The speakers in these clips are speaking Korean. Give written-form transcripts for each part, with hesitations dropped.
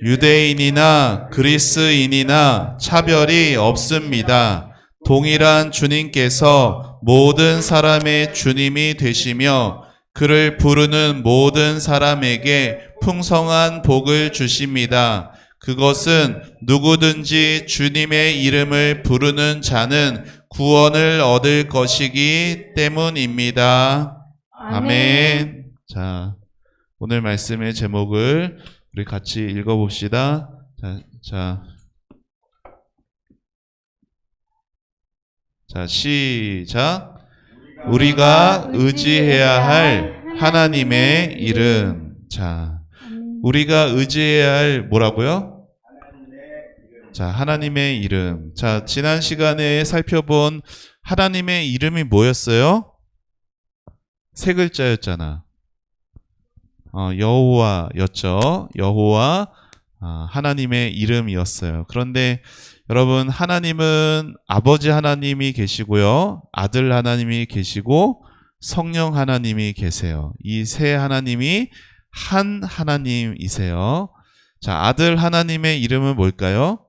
유대인이나 그리스인이나 차별이 없습니다. 동일한 주님께서 모든 사람의 주님이 되시며 그를 부르는 모든 사람에게 풍성한 복을 주십니다. 그것은 누구든지 주님의 이름을 부르는 자는 구원을 얻을 것이기 때문입니다. 아멘. 자, 오늘 말씀의 제목을 우리 같이 읽어봅시다. 자, 시작. 우리가 의지해야 할 하나님의 이름. 자, 우리가 의지해야 할 뭐라고요? 자, 하나님의 이름. 자, 지난 시간에 살펴본 하나님의 이름이 뭐였어요? 세 글자였잖아. 여호와였죠. 여호와, 하나님의 이름이었어요. 그런데 여러분, 하나님은 아버지 하나님이 계시고요, 아들 하나님이 계시고 성령 하나님이 계세요. 이 세 하나님이 한 하나님이세요. 자, 아들 하나님의 이름은 뭘까요?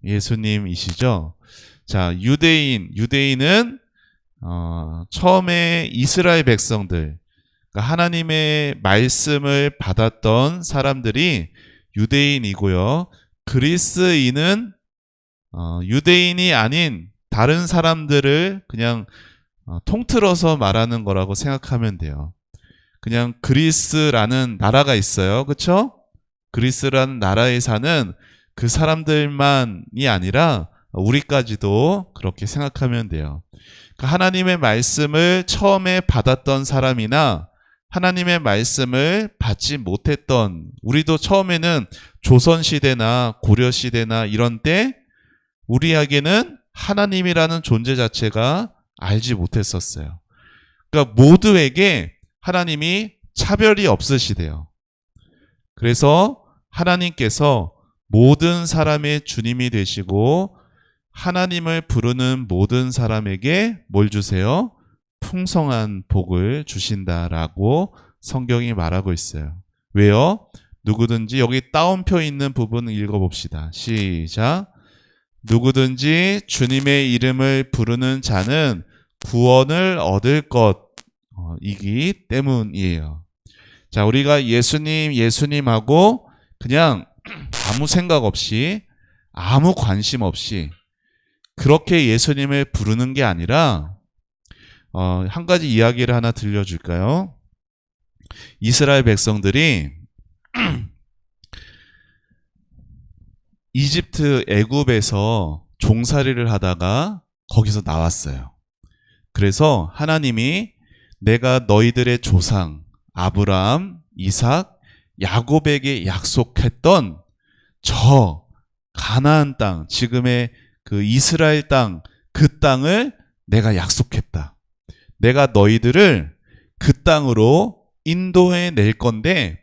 예수님이시죠. 자, 유대인은 처음에 이스라엘 백성들, 그러니까 하나님의 말씀을 받았던 사람들이 유대인이고요. 그리스인은 유대인이 아닌 다른 사람들을 그냥 통틀어서 말하는 거라고 생각하면 돼요. 그냥 그리스라는 나라가 있어요. 그렇죠? 그리스라는 나라에 사는 그 사람들만이 아니라 우리까지도 그렇게 생각하면 돼요. 그러니까 하나님의 말씀을 처음에 받았던 사람이나 하나님의 말씀을 받지 못했던, 우리도 처음에는 조선시대나 고려시대나 이런 때 우리에게는 하나님이라는 존재 자체가 알지 못했었어요. 그러니까 모두에게 하나님이 차별이 없으시대요. 그래서 하나님께서 모든 사람의 주님이 되시고 하나님을 부르는 모든 사람에게 뭘 주세요? 풍성한 복을 주신다라고 성경이 말하고 있어요. 왜요? 누구든지, 여기 따옴표 있는 부분 읽어봅시다. 시작. 누구든지 주님의 이름을 부르는 자는 구원을 얻을 것이기 때문이에요. 자, 우리가 예수님하고 그냥 아무 생각 없이, 아무 관심 없이 그렇게 예수님을 부르는 게 아니라 한 가지 이야기를 하나 들려줄까요? 이스라엘 백성들이 이집트, 애굽에서 종살이를 하다가 거기서 나왔어요. 그래서 하나님이 내가 너희들의 조상 아브라함, 이삭, 야곱에게 약속했던 저 가나안 땅, 지금의 그 이스라엘 땅, 그 땅을 내가 약속했다. 내가 너희들을 그 땅으로 인도해 낼 건데,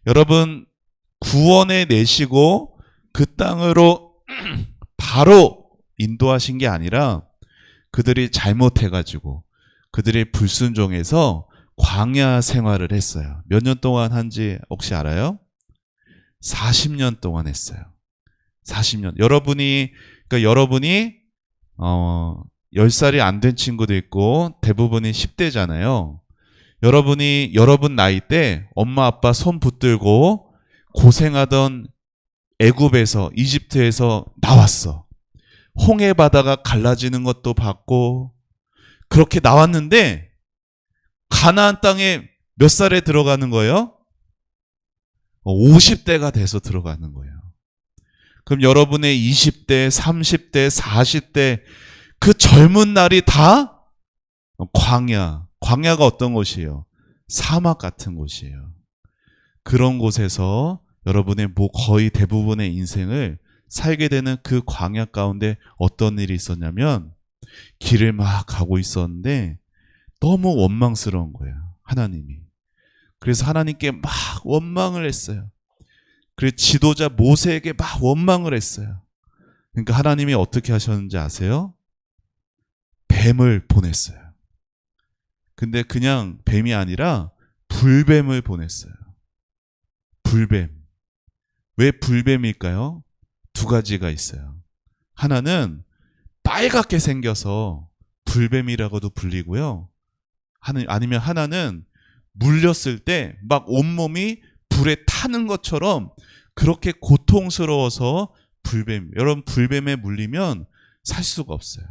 여러분, 구원해 내시고 그 땅으로 바로 인도하신 게 아니라 그들이 잘못해가지고 그들이 불순종해서 광야 생활을 했어요. 몇 년 동안 한지 혹시 알아요? 40년 동안 했어요. 40년. 여러분이 10살이 안 된 친구도 있고 대부분이 10대잖아요. 여러분 나이 때 엄마 아빠 손 붙들고 고생하던 애굽에서, 이집트에서 나왔어. 홍해 바다가 갈라지는 것도 봤고 그렇게 나왔는데 가나안 땅에 몇 살에 들어가는 거예요? 50대가 돼서 들어가는 거예요. 그럼 여러분의 20대, 30대, 40대 그 젊은 날이 다 광야가 어떤 곳이에요? 사막 같은 곳이에요. 그런 곳에서 여러분의 거의 대부분의 인생을 살게 되는 그 광야 가운데 어떤 일이 있었냐면, 길을 막 가고 있었는데 너무 원망스러운 거예요, 하나님이. 그래서 하나님께 막 원망을 했어요. 그래서 지도자 모세에게 막 원망을 했어요. 그러니까 하나님이 어떻게 하셨는지 아세요? 뱀을 보냈어요. 근데 그냥 뱀이 아니라 불뱀을 보냈어요. 불뱀. 왜 불뱀일까요? 두 가지가 있어요. 하나는 빨갛게 생겨서 불뱀이라고도 불리고요. 아니면 하나는 물렸을 때 막 온몸이 불에 타는 것처럼 그렇게 고통스러워서 불뱀. 여러분, 불뱀에 물리면 살 수가 없어요.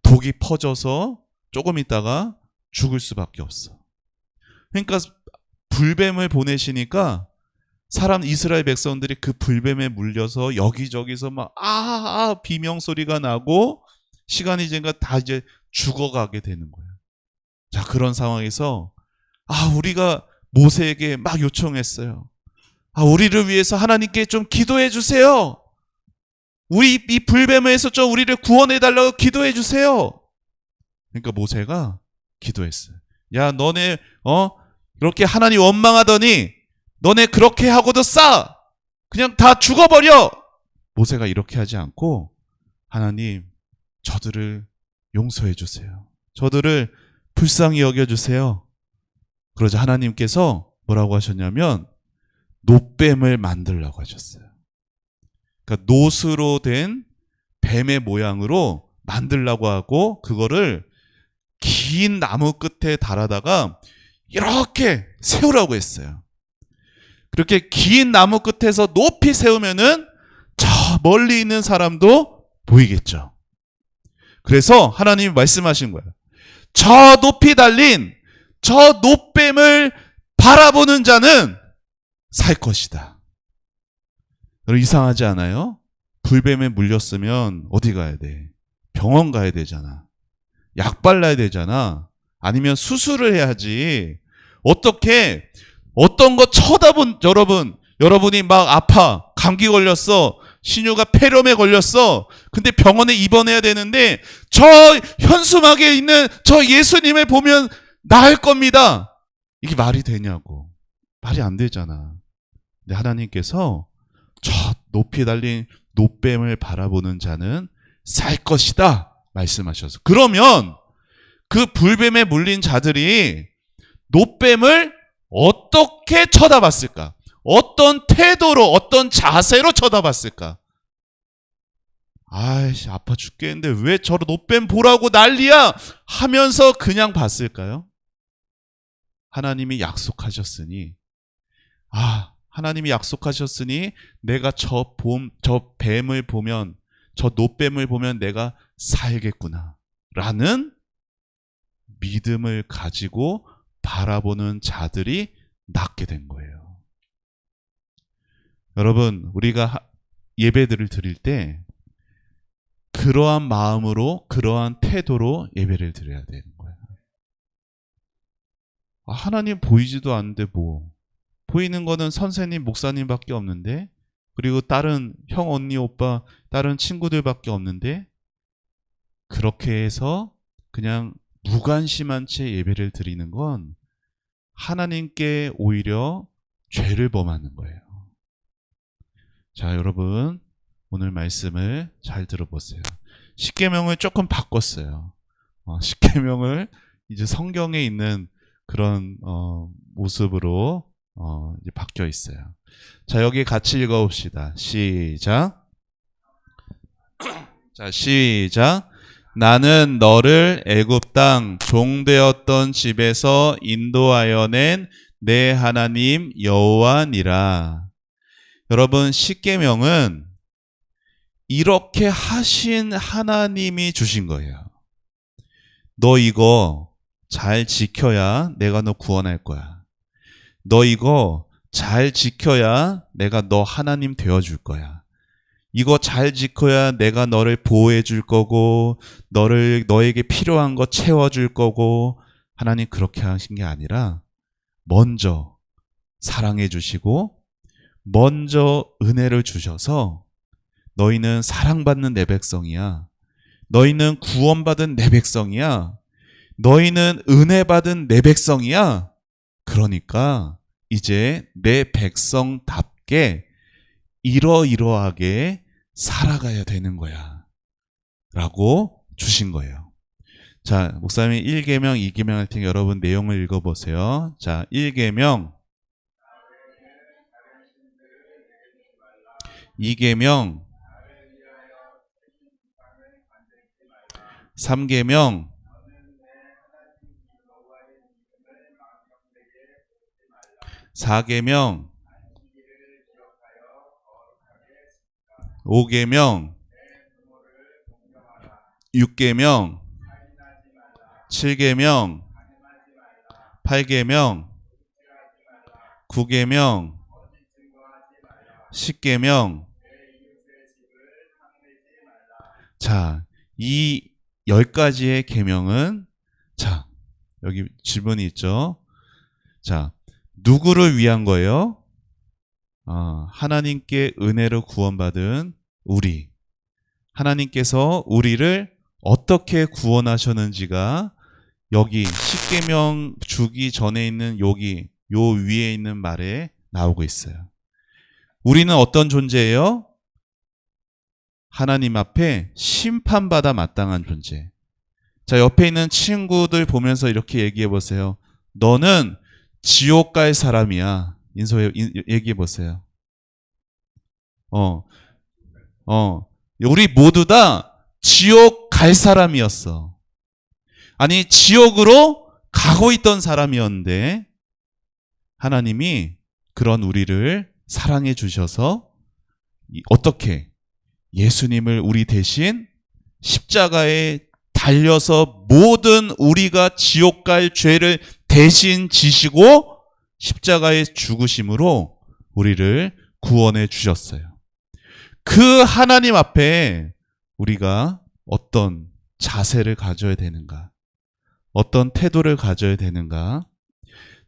독이 퍼져서 조금 있다가 죽을 수밖에 없어. 그러니까 불뱀을 보내시니까 이스라엘 백성들이 그 불뱀에 물려서 여기저기서 막 비명소리가 나고 시간이 지니까 다 이제 죽어가게 되는 거예요. 자, 그런 상황에서 우리가 모세에게 막 요청했어요. 우리를 위해서 하나님께 좀 기도해 주세요. 우리 이 불뱀에서 좀 우리를 구원해 달라고 기도해 주세요. 그러니까 모세가 기도했어요. 야, 너네 그렇게 하나님 원망하더니 너네 그렇게 하고도 그냥 다 죽어버려. 모세가 이렇게 하지 않고 하나님, 저들을 용서해 주세요. 저들을 불쌍히 여겨주세요. 그러자 하나님께서 뭐라고 하셨냐면 놋뱀을 만들라고 하셨어요. 그러니까 놋으로 된 뱀의 모양으로 만들라고 하고 그거를 긴 나무 끝에 달아다가 이렇게 세우라고 했어요. 그렇게 긴 나무 끝에서 높이 세우면은 저 멀리 있는 사람도 보이겠죠. 그래서 하나님이 말씀하신 거예요. 저 높이 달린 저 놋뱀을 바라보는 자는 살 것이다. 여러분, 이상하지 않아요? 불뱀에 물렸으면 어디 가야 돼? 병원 가야 되잖아. 약 발라야 되잖아. 아니면 수술을 해야지. 어떻게 어떤 거 여러분이 막 아파. 감기 걸렸어. 신유가 폐렴에 걸렸어. 근데 병원에 입원해야 되는데 저 현수막에 있는 저 예수님을 보면 나을 겁니다. 이게 말이 되냐고. 말이 안 되잖아. 근데 하나님께서 저 높이 달린 놋뱀을 바라보는 자는 살 것이다 말씀하셔서, 그러면 그 불뱀에 물린 자들이 놋뱀을 어떻게 쳐다봤을까? 어떤 태도로, 어떤 자세로 쳐다봤을까? 아이씨, 아파 죽겠는데 왜 저런 놋뱀 보라고 난리야 하면서 그냥 봤을까요? 하나님이 약속하셨으니 내가 저 뱀을 보면, 저 놋뱀을 보면 내가 살겠구나 라는 믿음을 가지고 바라보는 자들이 낫게 된 거예요. 여러분, 우리가 예배들을 드릴 때 그러한 마음으로, 그러한 태도로 예배를 드려야 되는 거예요. 하나님 보이지도 않는데 보이는 거는 선생님, 목사님밖에 없는데, 그리고 다른 형, 언니, 오빠, 다른 친구들밖에 없는데, 그렇게 해서 그냥 무관심한 채 예배를 드리는 건 하나님께 오히려 죄를 범하는 거예요. 자, 여러분, 오늘 말씀을 잘 들어보세요. 십계명을 조금 바꿨어요. 십계명을 이제 성경에 있는 그런 모습으로 이제 바뀌어 있어요. 자, 여기 같이 읽어봅시다. 시작. 자, 시작. 나는 너를 애굽 땅 종되었던 집에서 인도하여 낸 내 하나님 여호와니라. 여러분, 십계명은 이렇게 하신 하나님이 주신 거예요. 너 이거 잘 지켜야 내가 너 구원할 거야. 너 이거 잘 지켜야 내가 너 하나님 되어줄 거야. 이거 잘 지켜야 내가 너를 보호해 줄 거고, 너에게 필요한 거 채워줄 거고. 하나님 그렇게 하신 게 아니라 먼저 사랑해 주시고 먼저 은혜를 주셔서 너희는 사랑받는 내 백성이야. 너희는 구원받은 내 백성이야. 너희는 은혜 받은 내 백성이야. 그러니까 이제 내 백성답게 이러이러하게 살아가야 되는 거야 라고 주신 거예요. 자, 목사님이 1계명, 2계명 할 테니 여러분 내용을 읽어보세요. 자, 1계명. 2계명, 3계명, 4계명, 5계명, 6계명, 7계명, 8계명, 9계명, 10계명. 자, 이 10가지의 계명은, 자, 여기 질문이 있죠. 자, 누구를 위한 거예요? 하나님께 은혜로 구원받은 우리. 하나님께서 우리를 어떻게 구원하셨는지가 여기 10계명 주기 전에 있는 여기 요 위에 있는 말에 나오고 있어요. 우리는 어떤 존재예요? 하나님 앞에 심판받아 마땅한 존재. 자, 옆에 있는 친구들 보면서 이렇게 얘기해 보세요. 너는 지옥 갈 사람이야. 얘기해 보세요. 우리 모두 다 지옥 갈 사람이었어. 아니, 지옥으로 가고 있던 사람이었는데 하나님이 그런 우리를 사랑해 주셔서 어떻게 예수님을 우리 대신 십자가에 달려서 모든 우리가 지옥 갈 죄를 대신 지시고 십자가의 죽으심으로 우리를 구원해 주셨어요. 그 하나님 앞에 우리가 어떤 자세를 가져야 되는가? 어떤 태도를 가져야 되는가?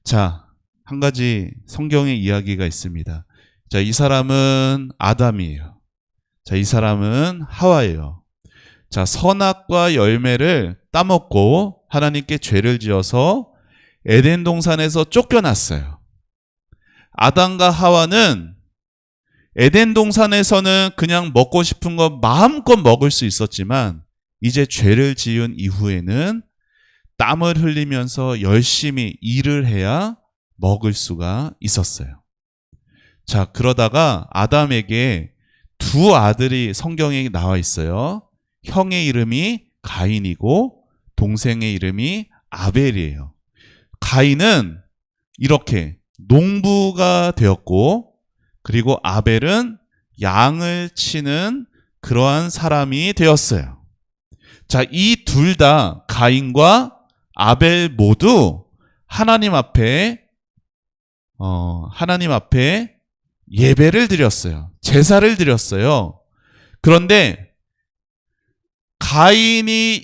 자, 한 가지 성경의 이야기가 있습니다. 자, 이 사람은 아담이에요. 자, 이 사람은 하와예요. 자, 선악과 열매를 따먹고 하나님께 죄를 지어서 에덴 동산에서 쫓겨났어요. 아담과 하와는 에덴 동산에서는 그냥 먹고 싶은 거 마음껏 먹을 수 있었지만 이제 죄를 지은 이후에는 땀을 흘리면서 열심히 일을 해야 먹을 수가 있었어요. 자, 그러다가 아담에게 두 아들이 성경에 나와 있어요. 형의 이름이 가인이고 동생의 이름이 아벨이에요. 가인은 이렇게 농부가 되었고 그리고 아벨은 양을 치는 그러한 사람이 되었어요. 자, 이 둘 다 가인과 아벨 모두 하나님 앞에 예배를 드렸어요. 제사를 드렸어요. 그런데 가인은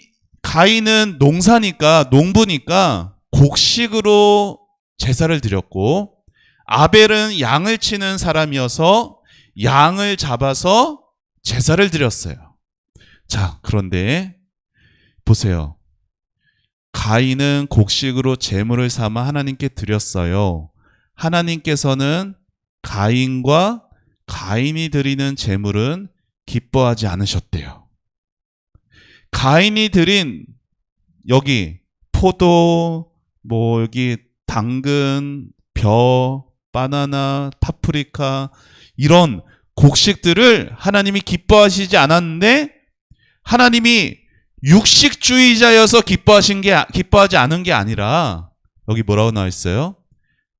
농부니까 곡식으로 제사를 드렸고 아벨은 양을 치는 사람이어서 양을 잡아서 제사를 드렸어요. 자, 그런데 보세요. 가인은 곡식으로 제물을 삼아 하나님께 드렸어요. 하나님께서는 가인과 가인이 드리는 제물은 기뻐하지 않으셨대요. 가인이 드린 여기 포도, 여기 당근, 벼, 바나나, 파프리카 이런 곡식들을 하나님이 기뻐하시지 않았는데 하나님이 육식주의자여서 기뻐하지 않은 게 아니라 여기 뭐라고 나와 있어요?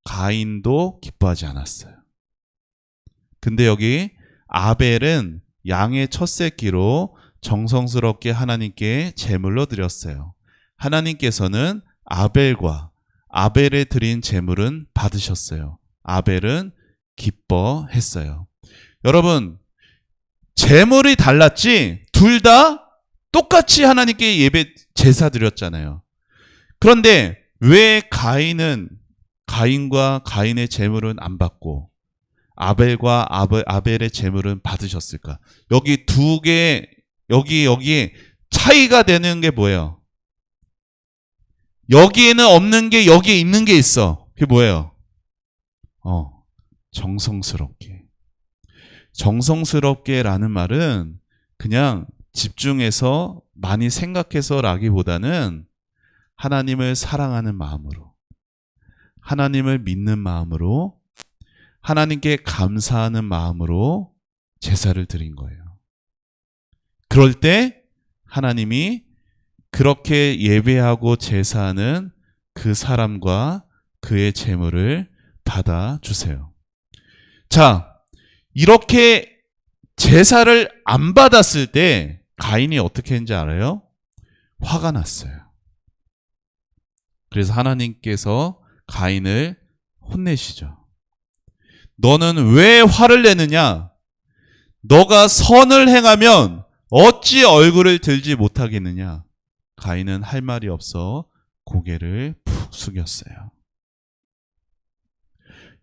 가인도 기뻐하지 않았어요. 근데 여기 아벨은 양의 첫 새끼로 정성스럽게 하나님께 제물로 드렸어요. 하나님께서는 아벨의 드린 제물은 받으셨어요. 아벨은 기뻐했어요. 여러분, 제물이 달랐지 둘 다 똑같이 하나님께 제사 드렸잖아요. 그런데 왜 가인과 가인의 제물은 안 받고 아벨과 아벨의 제물은 받으셨을까? 여기 여기 차이가 되는 게 뭐예요? 여기에는 없는 게 여기에 있는 게 있어. 그게 뭐예요? 정성스럽게. 정성스럽게라는 말은 그냥 집중해서 많이 생각해서 라기보다는 하나님을 사랑하는 마음으로, 하나님을 믿는 마음으로, 하나님께 감사하는 마음으로 제사를 드린 거예요. 그럴 때 하나님이 그렇게 예배하고 제사하는 그 사람과 그의 재물을 받아주세요. 자, 이렇게 제사를 안 받았을 때 가인이 어떻게 했는지 알아요? 화가 났어요. 그래서 하나님께서 가인을 혼내시죠. 너는 왜 화를 내느냐? 너가 선을 행하면 어찌 얼굴을 들지 못하겠느냐? 가인은 할 말이 없어 고개를 푹 숙였어요.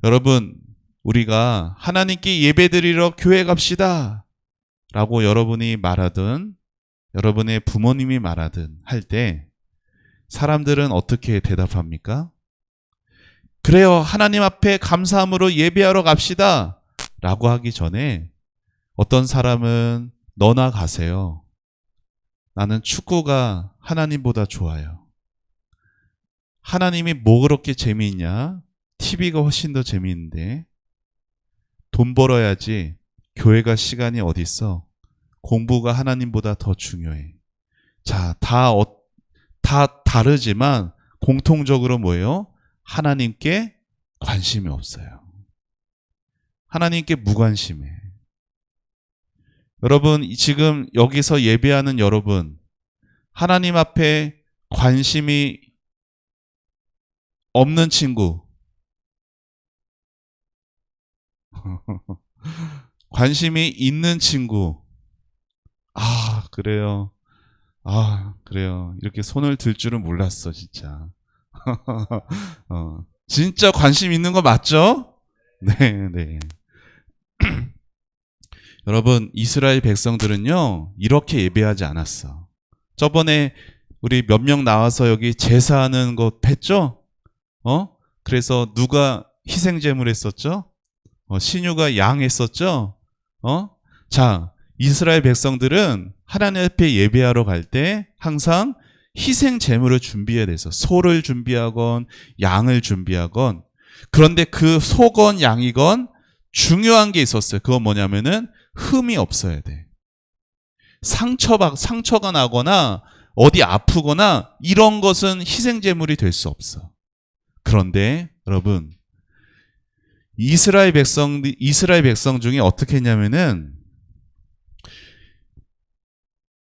여러분, 우리가 하나님께 예배드리러 교회 갑시다 라고 여러분이 말하든 여러분의 부모님이 말하든 할 때 사람들은 어떻게 대답합니까? 그래요, 하나님 앞에 감사함으로 예배하러 갑시다 라고 하기 전에 어떤 사람은 너나 가세요. 나는 축구가 하나님보다 좋아요. 하나님이 뭐 그렇게 재미있냐? TV가 훨씬 더 재미있는데 돈 벌어야지 교회가 시간이 어디 있어? 공부가 하나님보다 더 중요해. 자, 다 다르지만 공통적으로 뭐예요? 하나님께 관심이 없어요. 하나님께 무관심해. 여러분, 지금 여기서 예배하는 여러분, 하나님 앞에 관심이 없는 친구, 관심이 있는 친구, 그래요. 그래요. 이렇게 손을 들 줄은 몰랐어, 진짜. 진짜 관심 있는 거 맞죠? 네. 여러분, 이스라엘 백성들은요, 이렇게 예배하지 않았어. 저번에 우리 몇 명 나와서 여기 제사하는 거 했죠? 그래서 누가 희생제물 했었죠? 신유가 양 했었죠? 자, 이스라엘 백성들은 하나님 앞에 예배하러 갈 때 항상 희생 제물을 준비해야 돼서 소를 준비하건 양을 준비하건, 그런데 그 소건 양이건 중요한 게 있었어요. 그건 뭐냐면은 흠이 없어야 돼. 상처가 나거나 어디 아프거나 이런 것은 희생 제물이 될 수 없어. 그런데 여러분, 이스라엘 백성 중에 어떻게 했냐면은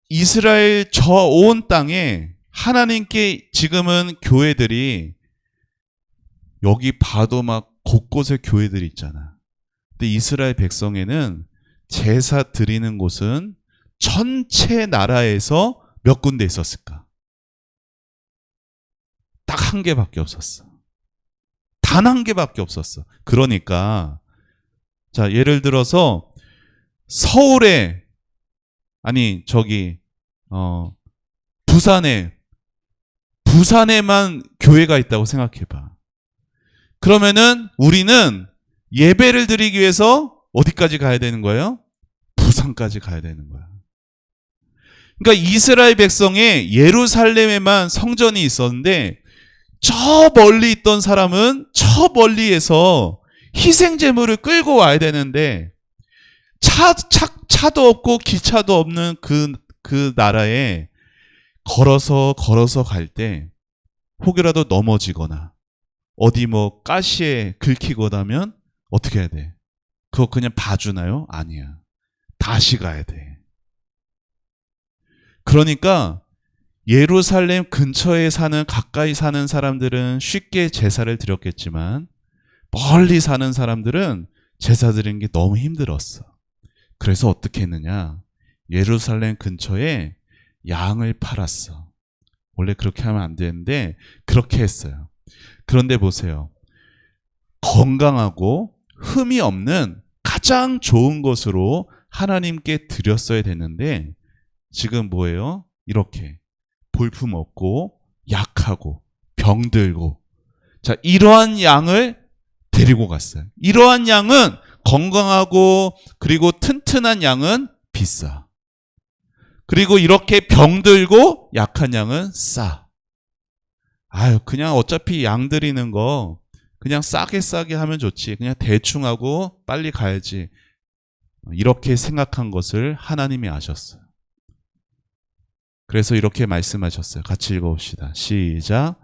이스라엘 저 온 땅에 하나님께 지금은 교회들이 여기 봐도 막 곳곳에 교회들이 있잖아. 근데 이스라엘 백성에는 제사 드리는 곳은 전체 나라에서 몇 군데 있었을까? 딱 한 개밖에 없었어. 단 한 개밖에 없었어. 그러니까 자, 예를 들어서 서울에 부산에만 교회가 있다고 생각해봐. 그러면은 우리는 예배를 드리기 위해서 어디까지 가야 되는 거예요? 부산까지 가야 되는 거야. 그러니까 이스라엘 백성의 예루살렘에만 성전이 있었는데 저 멀리 있던 사람은 저 멀리에서 희생제물을 끌고 와야 되는데 차도 없고 기차도 없는 그 나라에 걸어서 갈 때 혹여라도 넘어지거나 어디 뭐 가시에 긁히거나 하면 어떻게 해야 돼? 그거 그냥 봐주나요? 아니야. 다시 가야 돼. 그러니까 예루살렘 근처에 가까이 사는 사람들은 쉽게 제사를 드렸겠지만 멀리 사는 사람들은 제사 드리는 게 너무 힘들었어. 그래서 어떻게 했느냐? 예루살렘 근처에 양을 팔았어. 원래 그렇게 하면 안 되는데 그렇게 했어요. 그런데 보세요. 건강하고 흠이 없는 가장 좋은 것으로 하나님께 드렸어야 되는데 지금 뭐예요? 이렇게 볼품 없고 약하고 병들고, 자, 이러한 양을 데리고 갔어요. 이러한 양은 건강하고 그리고 튼튼한 양은 비싸. 그리고 이렇게 병들고 약한 양은 싸. 그냥 어차피 양 드리는 거 그냥 싸게 하면 좋지. 그냥 대충 하고 빨리 가야지. 이렇게 생각한 것을 하나님이 아셨어요. 그래서 이렇게 말씀하셨어요. 같이 읽어봅시다. 시작.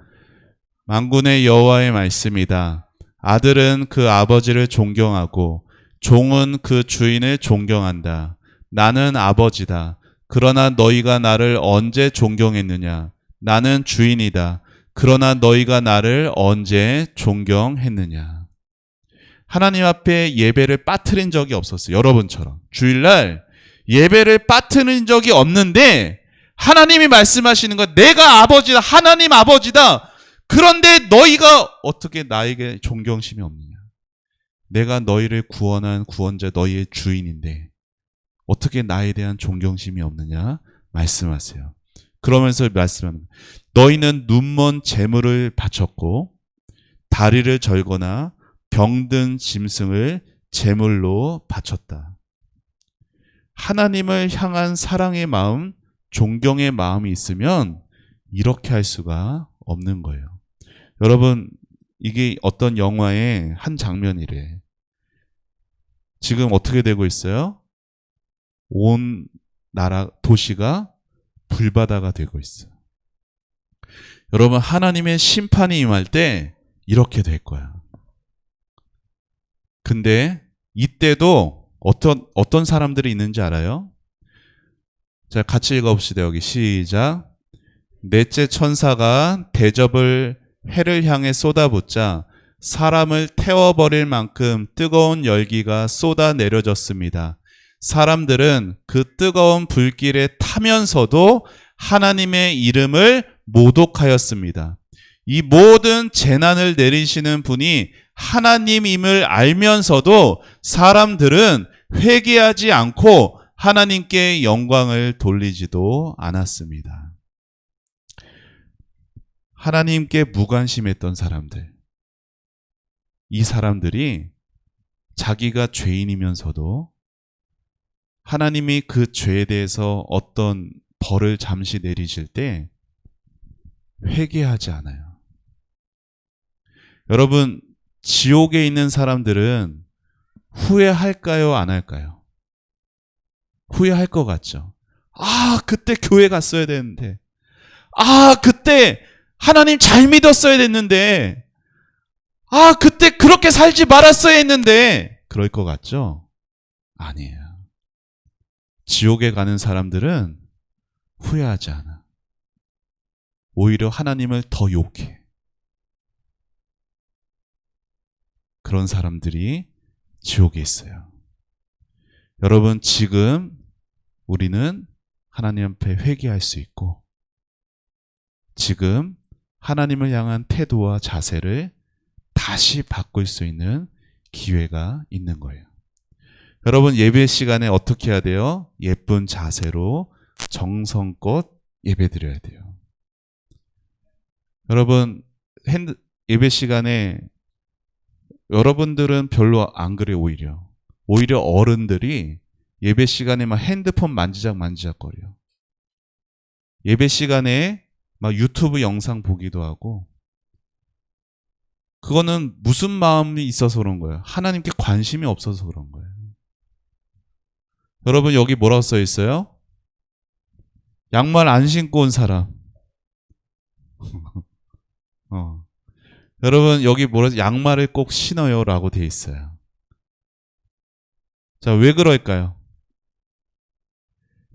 만군의 여호와의 말씀이다. 아들은 그 아버지를 존경하고 종은 그 주인을 존경한다. 나는 아버지다. 그러나 너희가 나를 언제 존경했느냐? 나는 주인이다. 그러나 너희가 나를 언제 존경했느냐? 하나님 앞에 예배를 빠뜨린 적이 없었어요. 여러분처럼. 주일날 예배를 빠뜨린 적이 없는데 하나님이 말씀하시는 것, 내가 아버지다. 하나님 아버지다. 그런데 너희가 어떻게 나에게 존경심이 없느냐? 내가 너희를 구원한 구원자, 너희의 주인인데 어떻게 나에 대한 존경심이 없느냐? 말씀하세요. 그러면서 말씀하는 거예요. 너희는 눈먼 재물을 바쳤고 다리를 절거나 병든 짐승을 제물로 바쳤다. 하나님을 향한 사랑의 마음, 존경의 마음이 있으면 이렇게 할 수가 없는 거예요. 여러분, 이게 어떤 영화의 한 장면이래. 지금 어떻게 되고 있어요? 온 나라, 도시가 불바다가 되고 있어요. 여러분, 하나님의 심판이 임할 때 이렇게 될 거야. 근데 이때도 어떤 사람들이 있는지 알아요? 자, 같이 읽어봅시다. 여기 시작. 넷째 천사가 대접을 해를 향해 쏟아붓자 사람을 태워버릴 만큼 뜨거운 열기가 쏟아 내려졌습니다. 사람들은 그 뜨거운 불길에 타면서도 하나님의 이름을 모독하였습니다. 이 모든 재난을 내리시는 분이 하나님임을 알면서도 사람들은 회개하지 않고 하나님께 영광을 돌리지도 않았습니다. 하나님께 무관심했던 사람들, 이 사람들이 자기가 죄인이면서도 하나님이 그 죄에 대해서 어떤 벌을 잠시 내리실 때 회개하지 않아요. 여러분, 지옥에 있는 사람들은 후회할까요? 안 할까요? 후회할 것 같죠. 아, 그때 교회 갔어야 되는데. 아, 그때 하나님 잘 믿었어야 됐는데. 아, 그때 그렇게 살지 말았어야 했는데. 그럴 것 같죠? 아니에요. 지옥에 가는 사람들은 후회하지 않아. 오히려 하나님을 더 욕해. 그런 사람들이 지옥에 있어요. 여러분, 지금 우리는 하나님 앞에 회개할 수 있고 지금 하나님을 향한 태도와 자세를 다시 바꿀 수 있는 기회가 있는 거예요. 여러분, 예배 시간에 어떻게 해야 돼요? 예쁜 자세로 정성껏 예배 드려야 돼요. 여러분, 예배 시간에 여러분들은 별로 안 그래요. 오히려 어른들이 예배 시간에 막 핸드폰 만지작거려요. 예배 시간에 막 유튜브 영상 보기도 하고. 그거는 무슨 마음이 있어서 그런 거예요? 하나님께 관심이 없어서 그런 거예요. 여러분, 여기 뭐라고 써 있어요? 양말 안 신고 온 사람. 여러분, 여기 양말을 꼭 신어요 라고 돼 있어요. 자, 왜 그럴까요?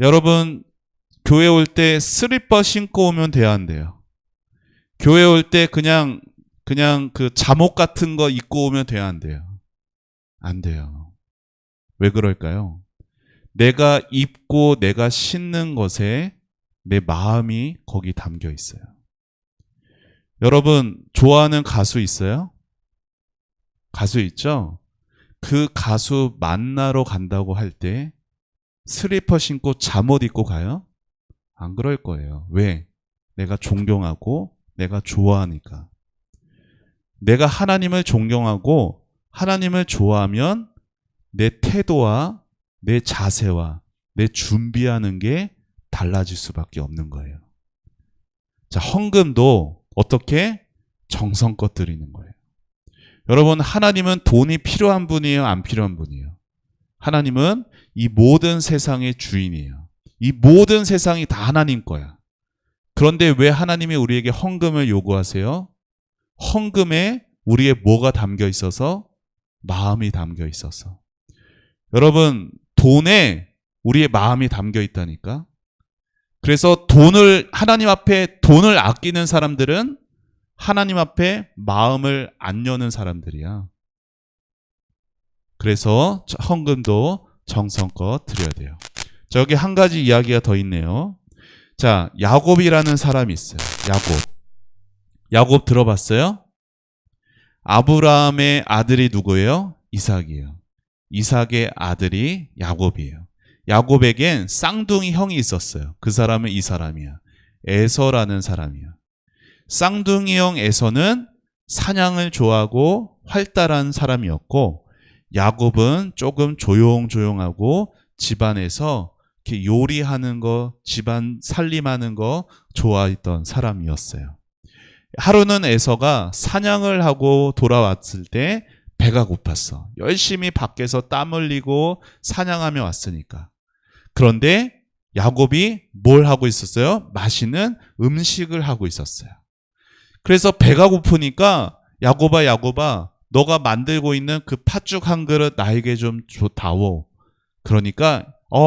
여러분, 교회 올 때 슬리퍼 신고 오면 돼야 안 돼요? 교회 올 때 그냥 그 잠옷 같은 거 입고 오면 돼야 안 돼요? 안 돼요. 왜 그럴까요? 내가 입고 내가 신는 것에 내 마음이 거기 담겨 있어요. 여러분, 좋아하는 가수 있어요? 가수 있죠? 그 가수 만나러 간다고 할 때 슬리퍼 신고 잠옷 입고 가요? 안 그럴 거예요. 왜? 내가 존경하고 내가 좋아하니까. 내가 하나님을 존경하고 하나님을 좋아하면 내 태도와 내 자세와 내 준비하는 게 달라질 수밖에 없는 거예요. 자, 헌금도 어떻게? 정성껏 드리는 거예요. 여러분, 하나님은 돈이 필요한 분이에요? 안 필요한 분이에요? 하나님은 이 모든 세상의 주인이에요. 이 모든 세상이 다 하나님 거야. 그런데 왜 하나님이 우리에게 헌금을 요구하세요? 헌금에 우리의 뭐가 담겨 있어서? 마음이 담겨 있어서. 여러분, 돈에 우리의 마음이 담겨 있다니까. 그래서 하나님 앞에 돈을 아끼는 사람들은 하나님 앞에 마음을 안 여는 사람들이야. 그래서 헌금도 정성껏 드려야 돼요. 자, 여기 한 가지 이야기가 더 있네요. 자, 야곱이라는 사람이 있어요. 야곱 들어봤어요? 아브라함의 아들이 누구예요? 이삭이에요. 이삭의 아들이 야곱이에요. 야곱에겐 쌍둥이 형이 있었어요. 그 사람은 이 사람이야. 에서라는 사람이야. 쌍둥이 형 에서는 사냥을 좋아하고 활달한 사람이었고, 야곱은 조금 조용조용하고 집안에서 이렇게 요리하는 거, 집안 살림하는 거 좋아했던 사람이었어요. 하루는 에서가 사냥을 하고 돌아왔을 때 배가 고팠어. 열심히 밖에서 땀 흘리고 사냥하며 왔으니까. 그런데 야곱이 뭘 하고 있었어요? 맛있는 음식을 하고 있었어요. 그래서 배가 고프니까 야곱아, 너가 만들고 있는 그 팥죽 한 그릇 나에게 좀 다오. 그러니까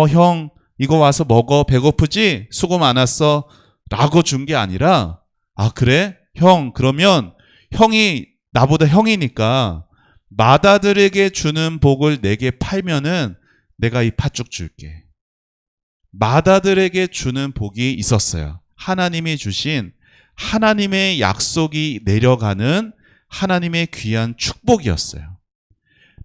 형 이거 와서 먹어. 배고프지? 수고 많았어. 라고 준 게 아니라, 아 그래? 형 그러면 형이 나보다 형이니까 맏아들에게 주는 복을 내게 팔면은 내가 이 팥죽 줄게. 맏아들에게 주는 복이 있었어요. 하나님이 주신 하나님의 약속이 내려가는 하나님의 귀한 축복이었어요.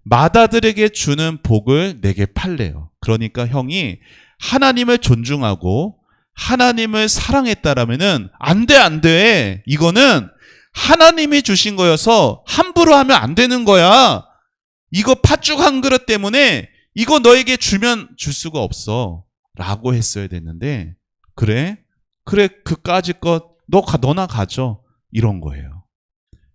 맏아들에게 주는 복을 내게 팔래요. 그러니까 형이 하나님을 존중하고 하나님을 사랑했다라면은 안 돼. 이거는 하나님이 주신 거여서 함부로 하면 안 되는 거야. 이거 팥죽 한 그릇 때문에 이거 너에게 주면 줄 수가 없어. 라고 했어야 됐는데, 그래 그까짓 것 너나 가져. 이런 거예요.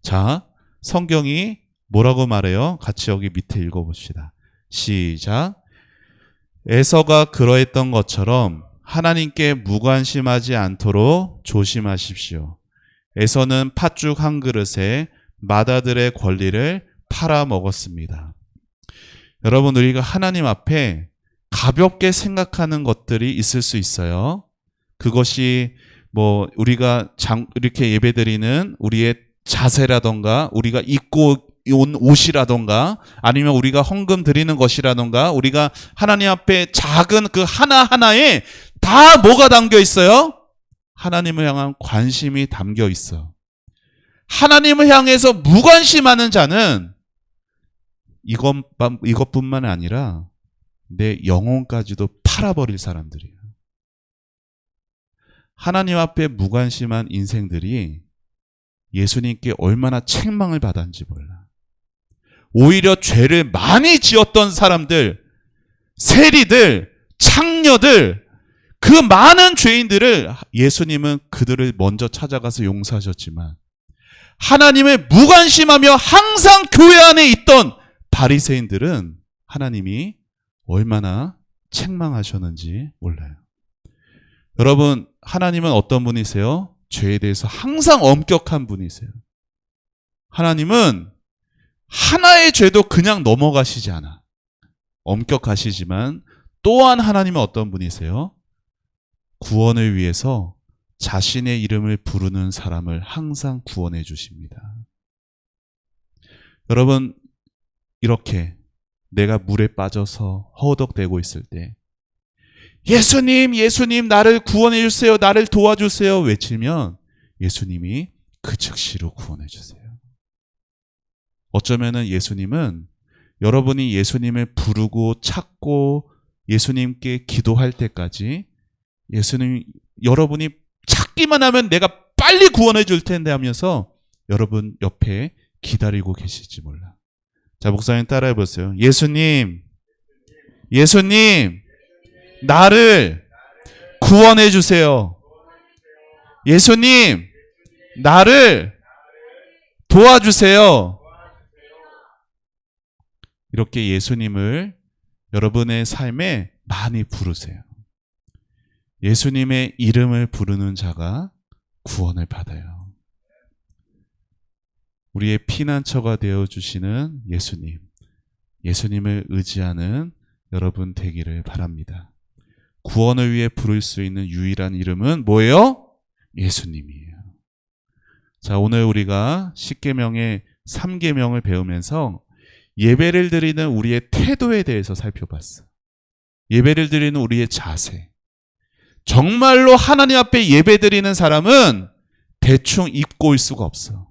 자, 성경이 뭐라고 말해요? 같이 여기 밑에 읽어봅시다. 시작. 에서가 그러했던 것처럼 하나님께 무관심하지 않도록 조심하십시오. 에서는 팥죽 한 그릇에 맏아들의 권리를 팔아먹었습니다. 여러분, 우리가 하나님 앞에 가볍게 생각하는 것들이 있을 수 있어요. 그것이 뭐 우리가 이렇게 예배드리는 우리의 자세라던가, 우리가 입고 온 옷이라던가, 아니면 우리가 헌금 드리는 것이라던가, 우리가 하나님 앞에 작은 그 하나하나에 다 뭐가 담겨 있어요? 하나님을 향한 관심이 담겨 있어. 하나님을 향해서 무관심하는 자는 이것뿐만 아니라 내 영혼까지도 팔아버릴 사람들이에요. 하나님 앞에 무관심한 인생들이 예수님께 얼마나 책망을 받았는지 몰라. 오히려 죄를 많이 지었던 사람들, 세리들, 창녀들, 그 많은 죄인들을 예수님은 그들을 먼저 찾아가서 용서하셨지만, 하나님을 무관심하며 항상 교회 안에 있던 바리새인들은 하나님이 얼마나 책망하셨는지 몰라요. 여러분, 하나님은 어떤 분이세요? 죄에 대해서 항상 엄격한 분이세요. 하나님은 하나의 죄도 그냥 넘어가시지 않아. 엄격하시지만 또한 하나님은 어떤 분이세요? 구원을 위해서 자신의 이름을 부르는 사람을 항상 구원해 주십니다. 여러분, 이렇게 내가 물에 빠져서 허우덕대고 있을 때 예수님 나를 구원해 주세요, 나를 도와주세요 외치면 예수님이 그 즉시로 구원해 주세요. 어쩌면은 예수님은 여러분이 예수님을 부르고 찾고 예수님께 기도할 때까지 여러분이 찾기만 하면 내가 빨리 구원해 줄 텐데 하면서 여러분 옆에 기다리고 계실지 몰라. 자, 목사님 따라해 보세요. 예수님, 나를 구원해 주세요. 예수님, 나를 도와주세요. 이렇게 예수님을 여러분의 삶에 많이 부르세요. 예수님의 이름을 부르는 자가 구원을 받아요. 우리의 피난처가 되어주시는 예수님, 예수님을 의지하는 여러분 되기를 바랍니다. 구원을 위해 부를 수 있는 유일한 이름은 뭐예요? 예수님이에요. 자, 오늘 우리가 10계명의 3계명을 배우면서 예배를 드리는 우리의 태도에 대해서 살펴봤어. 예배를 드리는 우리의 자세. 정말로 하나님 앞에 예배 드리는 사람은 대충 입고 올 수가 없어.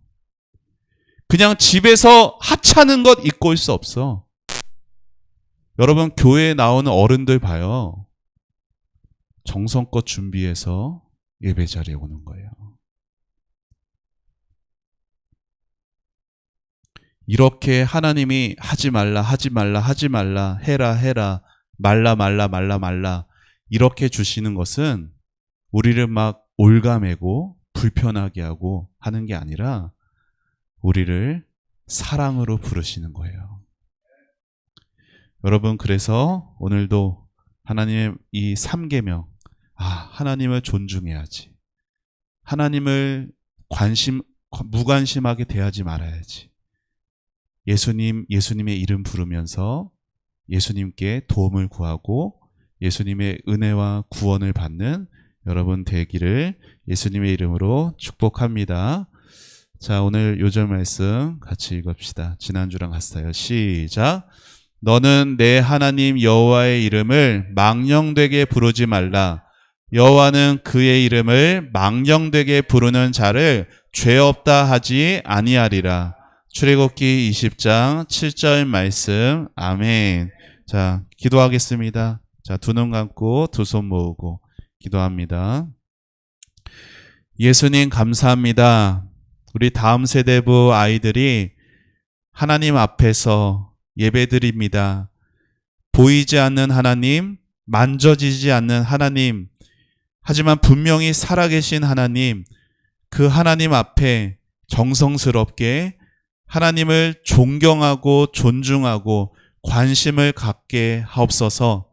그냥 집에서 하찮은 것 입고 올 수 없어. 여러분, 교회에 나오는 어른들 봐요. 정성껏 준비해서 예배 자리에 오는 거예요. 이렇게 하나님이 하지 말라, 하지 말라, 하지 말라, 해라, 해라, 말라, 말라, 말라, 말라 이렇게 주시는 것은 우리를 막 올가매고 불편하게 하고 하는 게 아니라 우리를 사랑으로 부르시는 거예요. 여러분, 그래서 오늘도 하나님의 이 3계명, 하나님을 존중해야지. 하나님을 무관심하게 대하지 말아야지. 예수님의 이름 부르면서 예수님께 도움을 구하고 예수님의 은혜와 구원을 받는 여러분 되기를 예수님의 이름으로 축복합니다. 자, 오늘 요절 말씀 같이 읽읍시다. 지난주랑 같아요. 시작. 너는 내 하나님 여호와의 이름을 망령되게 부르지 말라. 여호와는 그의 이름을 망령되게 부르는 자를 죄 없다 하지 아니하리라. 출애굽기 20장 7절 말씀. 아멘. 자, 기도하겠습니다. 자, 두 눈 감고 두 손 모으고 기도합니다. 예수님 감사합니다. 우리 다음 세대부 아이들이 하나님 앞에서 예배드립니다. 보이지 않는 하나님, 만져지지 않는 하나님, 하지만 분명히 살아계신 하나님, 그 하나님 앞에 정성스럽게 하나님을 존경하고 존중하고 관심을 갖게 하옵소서.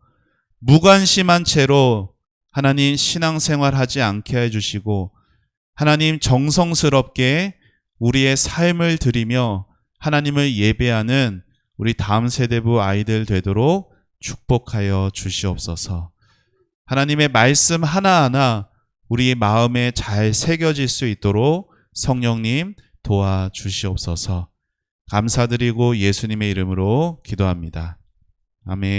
무관심한 채로 하나님 신앙생활하지 않게 해주시고 하나님 정성스럽게 우리의 삶을 드리며 하나님을 예배하는 우리 다음 세대부 아이들 되도록 축복하여 주시옵소서. 하나님의 말씀 하나하나 우리 마음에 잘 새겨질 수 있도록 성령님 도와주시옵소서. 감사드리고 예수님의 이름으로 기도합니다. 아멘.